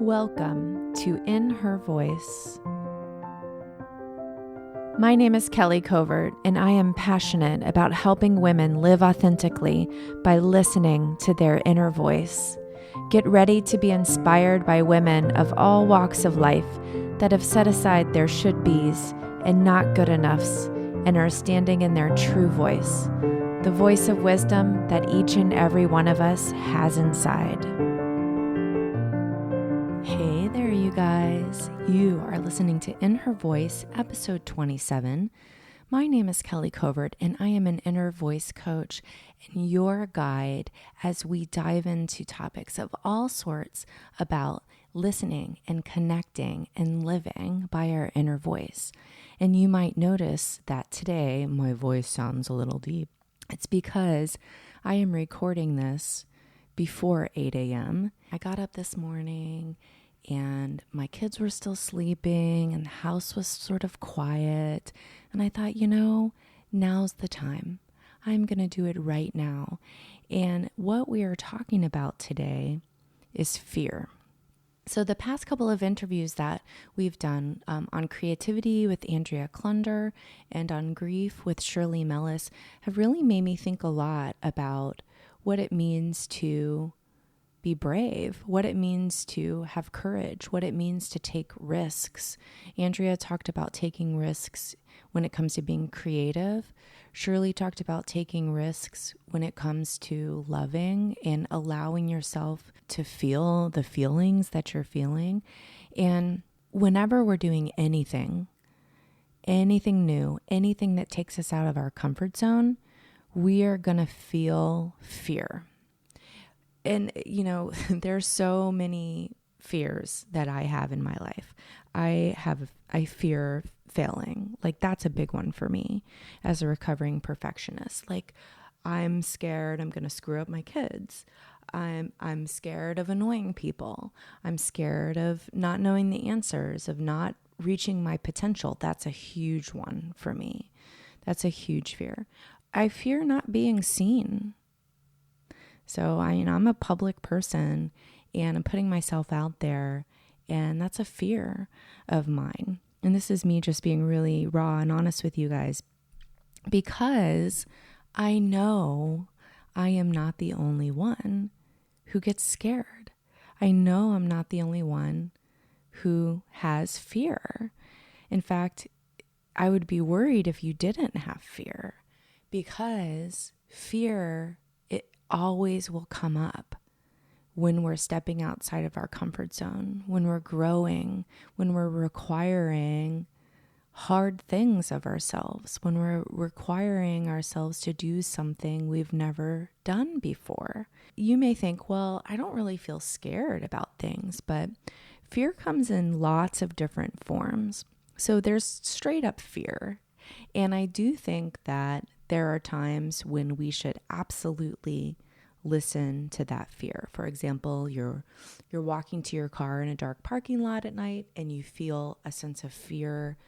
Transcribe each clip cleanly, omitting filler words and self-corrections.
Welcome to In Her Voice. My name is Kelly Covert, and I am passionate about helping women live authentically by listening to their inner voice. Get ready to be inspired by women of all walks of life that have set aside their should-bes and not good enoughs and are standing in their true voice, the voice of wisdom that each and every one of us has inside. Hey there, you guys. You are listening to In Her Voice, episode 27. My name is Kelly Covert, and I am an inner voice coach and your guide as we dive into topics of all sorts about listening and connecting and living by our inner voice. And you might notice that today my voice sounds a little deep. It's because I am recording this before 8 a.m. I got up this morning and my kids were still sleeping and the house was sort of quiet. And I thought, now's the time. I'm going to do it right now. And what we are talking about today is fear. So the past couple of interviews that we've done on creativity with Andrea Klunder and on grief with Shirley Mellis have really made me think a lot about what it means to be brave, what it means to have courage, what it means to take risks. Andrea talked about taking risks when it comes to being creative. Shirley talked about taking risks when it comes to loving and allowing yourself to feel the feelings that you're feeling. And whenever we're doing anything new, anything that takes us out of our comfort zone, we are going to feel fear. And, there's so many fears that I have in my life. I fear failing. Like, that's a big one for me as a recovering perfectionist. Like, I'm scared I'm going to screw up my kids. I'm scared of annoying people. I'm scared of not knowing the answers, of not reaching my potential. That's a huge one for me. That's a huge fear. I fear not being seen. So I'm a public person and I'm putting myself out there, and that's a fear of mine. And this is me just being really raw and honest with you guys, because I know I am not the only one who gets scared. I know I'm not the only one who has fear. In fact, I would be worried if you didn't have fear, because fear always will come up when we're stepping outside of our comfort zone, when we're growing, when we're requiring hard things of ourselves, when we're requiring ourselves to do something we've never done before. You may think, well, I don't really feel scared about things, but fear comes in lots of different forms. So there's straight up fear. And I do think that there are times when we should absolutely listen to that fear. For example, you're walking to your car in a dark parking lot at night and you feel a sense of fear.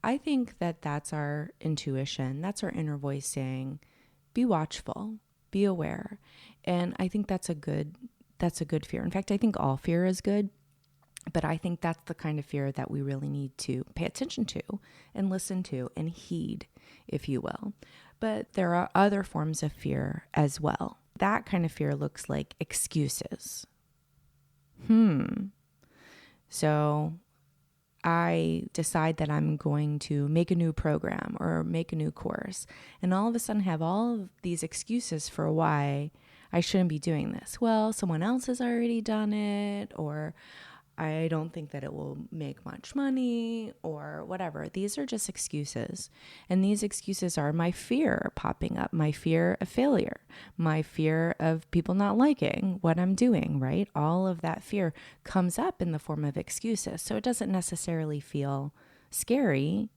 I think that that's our intuition. That's our inner voice saying, be watchful, be aware. And I think that's a good fear. In fact, I think all fear is good. But I think that's the kind of fear that we really need to pay attention to and listen to and heed, if you will. But there are other forms of fear as well. That kind of fear looks like excuses. So I decide that I'm going to make a new program or make a new course, and all of a sudden have all of these excuses for why I shouldn't be doing this. Well, someone else has already done it, or I don't think that it will make much money, or whatever. These are just excuses. And these excuses are my fear popping up, my fear of failure, my fear of people not liking what I'm doing, right? All of that fear comes up in the form of excuses. So it doesn't necessarily feel scary,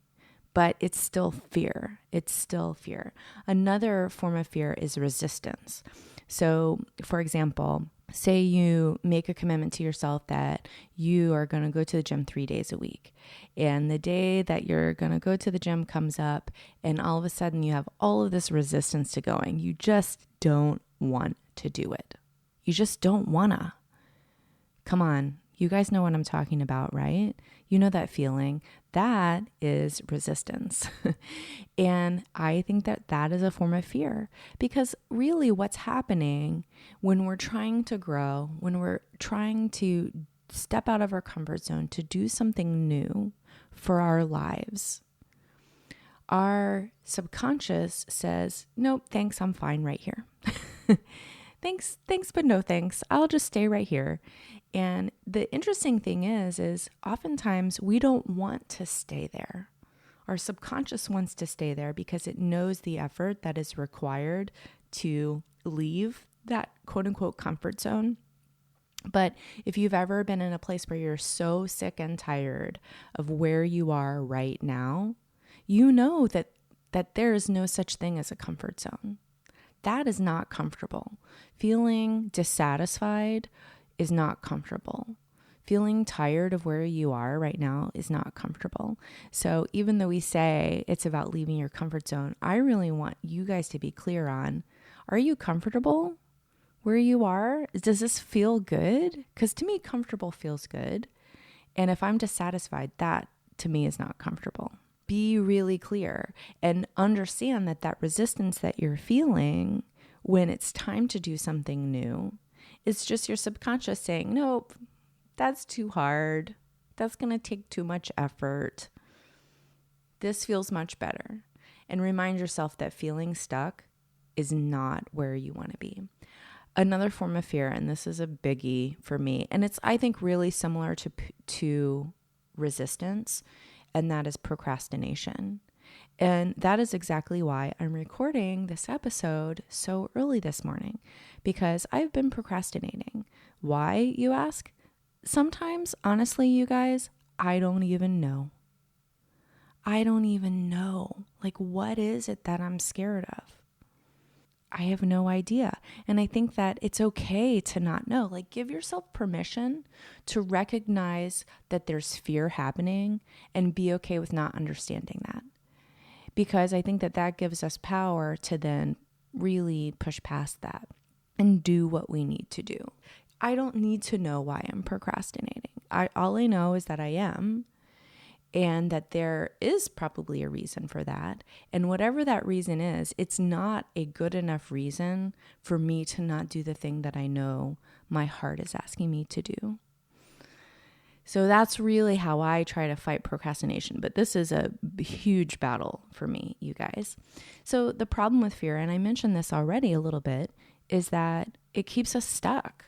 but it's still fear. It's still fear. Another form of fear is resistance. So, for example, say you make a commitment to yourself that you are going to go to the gym 3 days a week. And the day that you're going to go to the gym comes up, and all of a sudden you have all of this resistance to going. You just don't want to do it. You just don't want to. Come on. You guys know what I'm talking about, right? You know that feeling. That is resistance. And I think that that is a form of fear, because really what's happening when we're trying to grow, when we're trying to step out of our comfort zone to do something new for our lives, our subconscious says, nope, thanks, I'm fine right here. Thanks, but no thanks. I'll just stay right here. And the interesting thing is oftentimes we don't want to stay there. Our subconscious wants to stay there because it knows the effort that is required to leave that quote unquote comfort zone. But if you've ever been in a place where you're so sick and tired of where you are right now, you know that there is no such thing as a comfort zone. That is not comfortable. Feeling dissatisfied is not comfortable. Feeling tired of where you are right now is not comfortable. So even though we say it's about leaving your comfort zone, I really want you guys to be clear on, are you comfortable where you are? Does this feel good? Because to me, comfortable feels good. And if I'm dissatisfied, that to me is not comfortable. Be really clear and understand that resistance that you're feeling when it's time to do something new, it's just your subconscious saying, nope, that's too hard. That's going to take too much effort. This feels much better. And remind yourself that feeling stuck is not where you want to be. Another form of fear, and this is a biggie for me, and it's, I think, really similar to resistance, and that is procrastination. And that is exactly why I'm recording this episode so early this morning, because I've been procrastinating. Why, you ask? Sometimes, honestly, you guys, I don't even know. Like, what is it that I'm scared of? I have no idea. And I think that it's okay to not know. Like, give yourself permission to recognize that there's fear happening and be okay with not understanding that. Because I think that gives us power to then really push past that and do what we need to do. I don't need to know why I'm procrastinating. All I know is that I am, and that there is probably a reason for that. And whatever that reason is, it's not a good enough reason for me to not do the thing that I know my heart is asking me to do. So that's really how I try to fight procrastination. But this is a huge battle for me, you guys. So the problem with fear, and I mentioned this already a little bit, is that it keeps us stuck.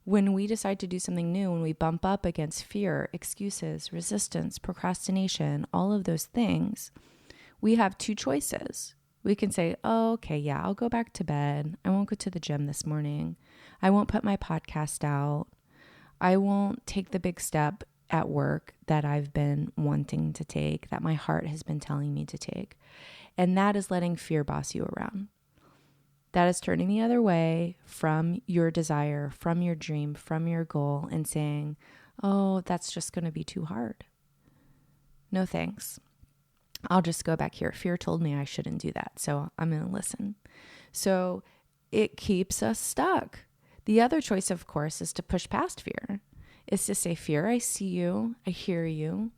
When we decide to do something new, when we bump up against fear, excuses, resistance, procrastination, all of those things, we have two choices. We can say, oh, okay, yeah, I'll go back to bed. I won't go to the gym this morning. I won't put my podcast out. I won't take the big step at work that I've been wanting to take, that my heart has been telling me to take. And that is letting fear boss you around. That is turning the other way from your desire, from your dream, from your goal, and saying, oh, that's just going to be too hard. No thanks. I'll just go back here. Fear told me I shouldn't do that, so I'm going to listen. So it keeps us stuck. The other choice, of course, is to push past fear. Is to say, fear, I see you. I hear you.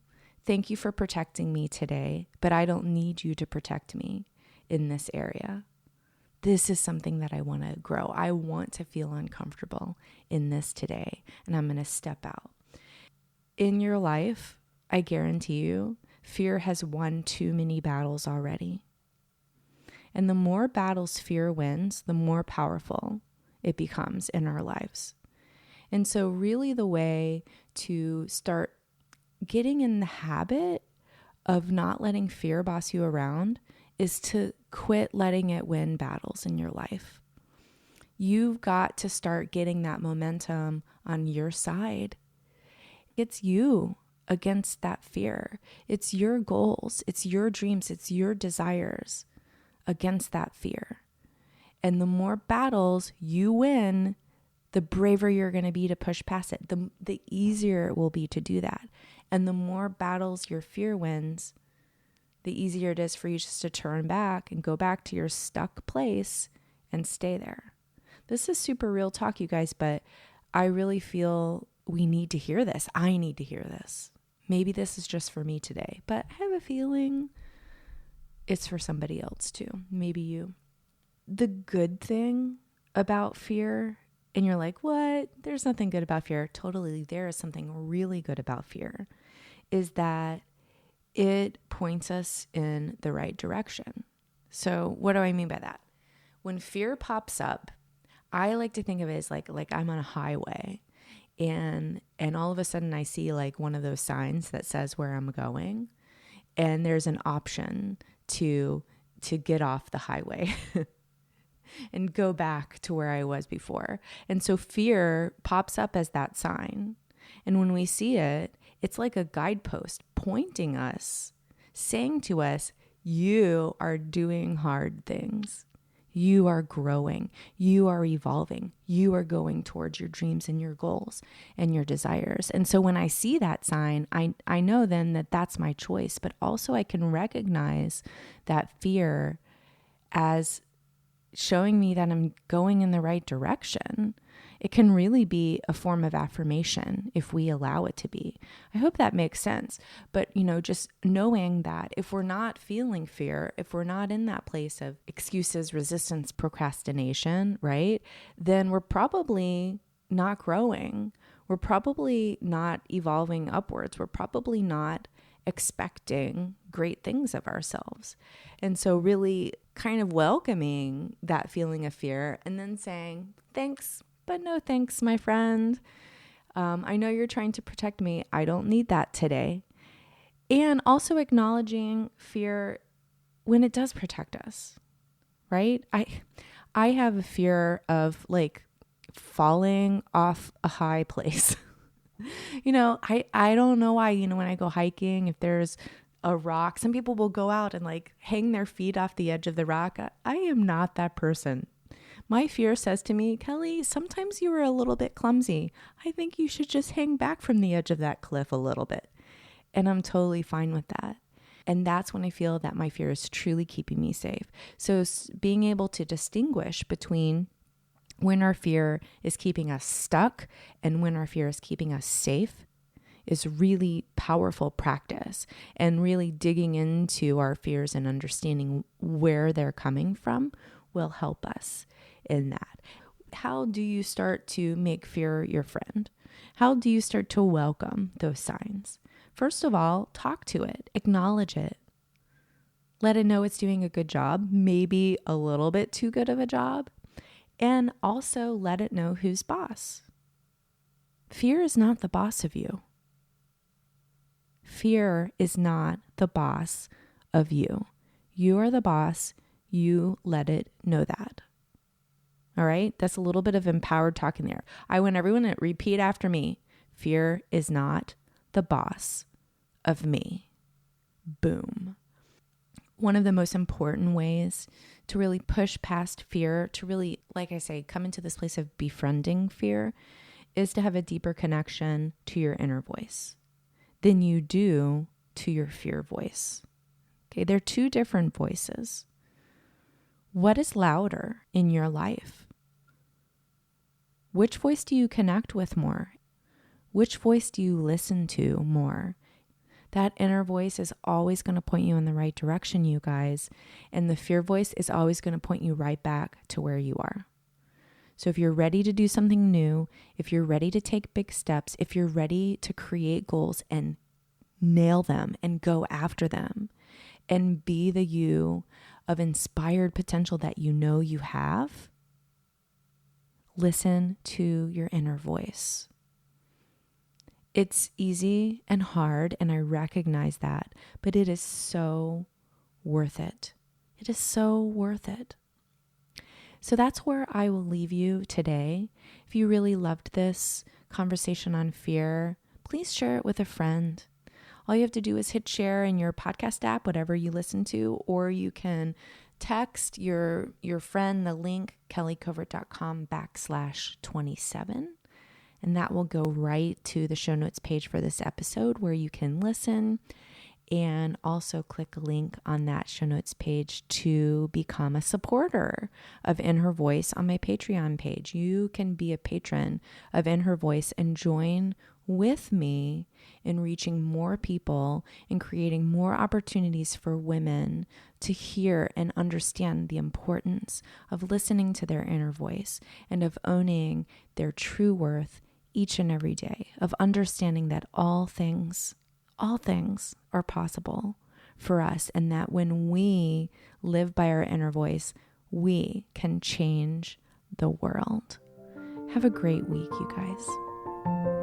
Thank you for protecting me today, but I don't need you to protect me in this area. This is something that I want to grow. I want to feel uncomfortable in this today, and I'm going to step out. In your life, I guarantee you, fear has won too many battles already. And the more battles fear wins, the more powerful it becomes in our lives. And so really the way to start getting in the habit of not letting fear boss you around is to quit letting it win battles in your life. You've got to start getting that momentum on your side. It's you against that fear. It's your goals, it's your dreams, it's your desires against that fear. And the more battles you win, the braver you're going to be to push past it. The easier it will be to do that. And the more battles your fear wins, the easier it is for you just to turn back and go back to your stuck place and stay there. This is super real talk, you guys, but I really feel we need to hear this. I need to hear this. Maybe this is just for me today, but I have a feeling it's for somebody else too. Maybe you. The good thing about fear, and you're like, what? There's nothing good about fear. Totally, there is something really good about fear, is that it points us in the right direction. So what do I mean by that? When fear pops up, I like to think of it as like I'm on a highway and all of a sudden I see like one of those signs that says where I'm going, and there's an option to get off the highway and go back to where I was before. And so fear pops up as that sign. And when we see it, it's like a guidepost pointing us, saying to us, you are doing hard things. You are growing. You are evolving. You are going towards your dreams and your goals and your desires. And so when I see that sign, I know then that that's my choice, but also I can recognize that fear as showing me that I'm going in the right direction. It can really be a form of affirmation if we allow it to be. I hope that makes sense. But, just knowing that if we're not feeling fear, if we're not in that place of excuses, resistance, procrastination, right, then we're probably not growing. We're probably not evolving upwards. We're probably not expecting great things of ourselves. And so really kind of welcoming that feeling of fear and then saying, thanks, but no thanks, my friend. I know you're trying to protect me. I don't need that today. And also acknowledging fear when it does protect us, right? I have a fear of like falling off a high place. I don't know why, when I go hiking, if there's a rock, some people will go out and like hang their feet off the edge of the rock. I am not that person. My fear says to me, Kelly, sometimes you are a little bit clumsy. I think you should just hang back from the edge of that cliff a little bit. And I'm totally fine with that. And that's when I feel that my fear is truly keeping me safe. So being able to distinguish between when our fear is keeping us stuck and when our fear is keeping us safe is really powerful practice, and really digging into our fears and understanding where they're coming from will help us in that. How do you start to make fear your friend? How do you start to welcome those signs? First of all, talk to it, acknowledge it. Let it know it's doing a good job, maybe a little bit too good of a job, and also let it know who's boss. Fear is not the boss of you. Fear is not the boss of you. You are the boss. You let it know that. All right? That's a little bit of empowered talking there. I want everyone to repeat after me. Fear is not the boss of me. Boom. One of the most important ways to really push past fear, to really, like I say, come into this place of befriending fear, is to have a deeper connection to your inner voice than you do to your fear voice. Okay, they're two different voices. What is louder in your life? Which voice do you connect with more? Which voice do you listen to more? That inner voice is always going to point you in the right direction, you guys. And the fear voice is always going to point you right back to where you are. So if you're ready to do something new, if you're ready to take big steps, if you're ready to create goals and nail them and go after them and be the you of inspired potential that you know you have, listen to your inner voice. It's easy and hard, and I recognize that, but it is so worth it. It is so worth it. So that's where I will leave you today. If you really loved this conversation on fear, please share it with a friend. All you have to do is hit share in your podcast app, whatever you listen to, or you can text your friend the link, kellycovert.com/27. And that will go right to the show notes page for this episode where you can listen And also click a link on that show notes page to become a supporter of In Her Voice on my Patreon page. You can be a patron of In Her Voice and join with me in reaching more people and creating more opportunities for women to hear and understand the importance of listening to their inner voice and of owning their true worth each and every day, of understanding that all things are possible for us, and that when we live by our inner voice, we can change the world. Have a great week, you guys.